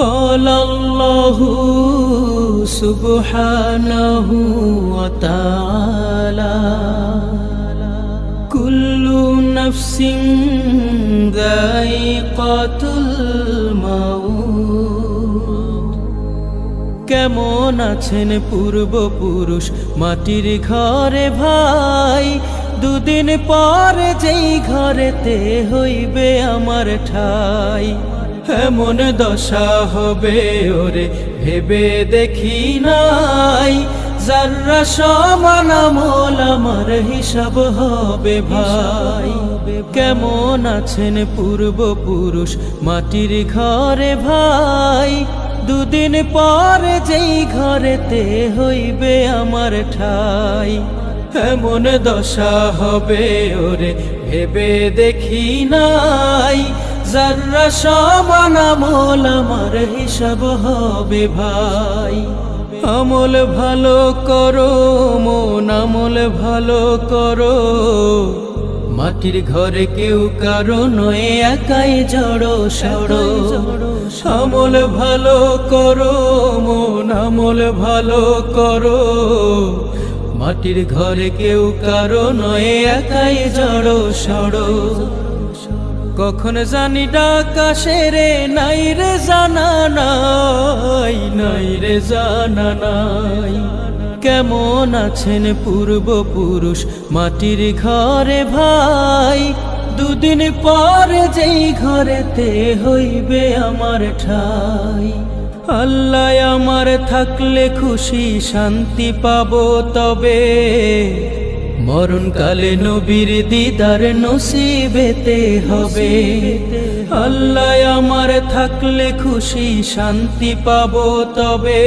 قال الله سبحانه وتعالى كل نفس ذائقة الموت কেমন আছেন পূর্বপুরুষ মাটির ঘরে ভাই, দুদিন পর যেই ঘরেতে হইবে আমার ঠাই। এমন দশা হবে ওরে ভেবে দেখি নাই, যারা সমান আমল আমার হিসাব হবে ভাই। কেমন আছেন পূর্বপুরুষ মাটির ঘরে ভাই, দুদিন পর যেই ঘরেতে হইবে আমার ঠাই। এমন দশা হবে ওরে ভেবে দেখি নাই, যারা সমান আমল আমার হিসাব হবে ভাই। আমল ভালো করো মন আমল ভালো করো, মাটির ঘরে কেউ কারো নয় একাই জড়ো সড়ো। আমল ভালো করো মন আমল ভালো করো, মাটির ঘরে কেউ কারো নয় একাই জড়ো সড়ো। কখন জানি ডাক আসে রে নাই রে জানা নাই, নাই রে জানা নাই। কেমন আছেন পূর্বপুরুষ মাটির ঘরে ভাই, দুদিন পর যেই ঘরেতে হইবে আমার ঠাই। আল্লাহ আমার থাকলে খুশি শান্তি পাবো তবে, মরণকালে নবীর দিদার নসিবেতে হবে। আল্লাহ আমার থাকলে খুশি শান্তি পাবো তবে,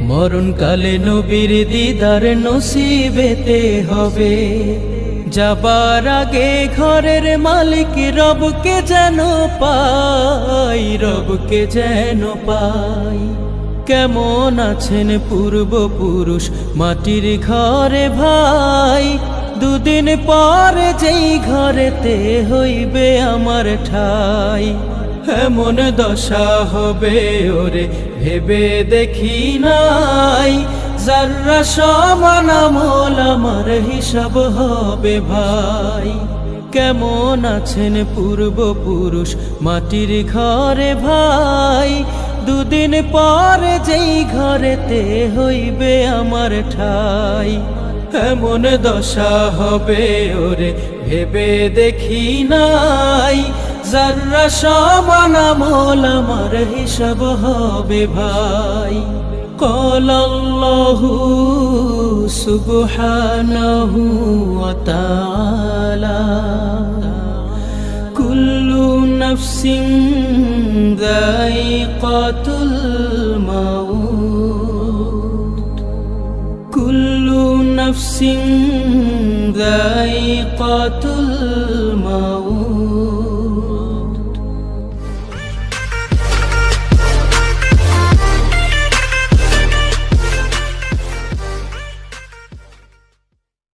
মরণকালে নবীর দিদার নসিবেতে হবে। যাবার আগে ঘরের মালিক রবকে যেন পাই, রবকে যেন পাই। কেমন আছেন পূর্বপুরুষ মাটির ঘরে ভাই, দুদিন পর যেই ঘরেতে হইবে আমার ঠাই। এমন দশা হবে ওরে ভেবে দেখি নাই, যারা সমান আমল আমার হিসাব হবে ভাই। কেমন আছেন পূর্বপুরুষ মাটির ঘরে ভাই, দুদিন পর যেই ঘরেতে হইবে আমার ঠাই। এমন দশা হবে ওরে ভেবে দেখি নাই, যারা সমান আমল আমার হিসাব হবে ভাই। قال الله سبحانه وتعالى كل نفس ذائقة الموت كل نفس ذائقة